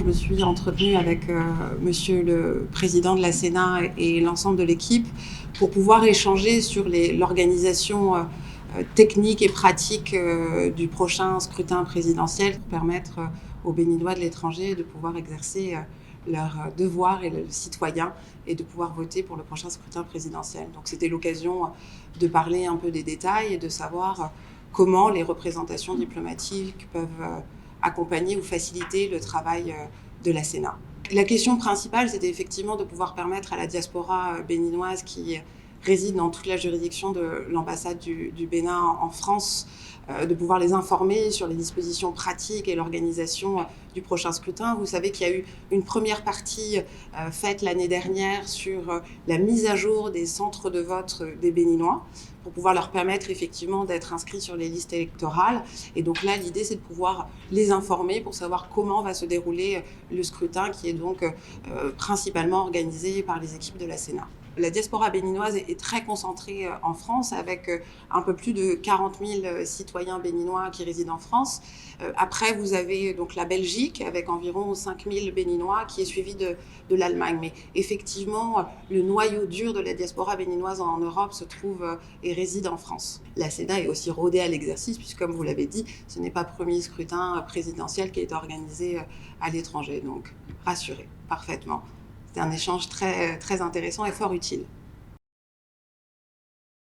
me suis entretenue avec Monsieur le Président de la Sénat et l'ensemble de l'équipe pour pouvoir échanger sur l'organisation technique et pratique du prochain scrutin présidentiel pour permettre aux Béninois de l'étranger de pouvoir exercer leurs devoirs et le citoyen et de pouvoir voter pour le prochain scrutin présidentiel. Donc c'était l'occasion de parler un peu des détails et de savoir comment les représentations diplomatiques peuvent accompagner ou faciliter le travail de la Sénat. La question principale, c'était effectivement de pouvoir permettre à la diaspora béninoise qui réside dans toute la juridiction de l'ambassade du Bénin en France, de pouvoir les informer sur les dispositions pratiques et l'organisation du prochain scrutin. Vous savez qu'il y a eu une première partie faite l'année dernière sur la mise à jour des centres de vote des Béninois pour pouvoir leur permettre effectivement d'être inscrits sur les listes électorales. Et donc là, l'idée, c'est de pouvoir les informer pour savoir comment va se dérouler le scrutin qui est donc principalement organisé par les équipes de la Sénat. La diaspora béninoise est très concentrée en France avec un peu plus de 40 000 citoyens béninois qui résident en France. Après, vous avez donc la Belgique avec environ 5 000 béninois qui est suivi de l'Allemagne. Mais effectivement, le noyau dur de la diaspora béninoise en Europe se trouve et réside en France. La Sénat est aussi rodée à l'exercice puisque, comme vous l'avez dit, ce n'est pas le premier scrutin présidentiel qui est organisé à l'étranger. Donc, rassurez parfaitement. C'est un échange très, très intéressant et fort utile.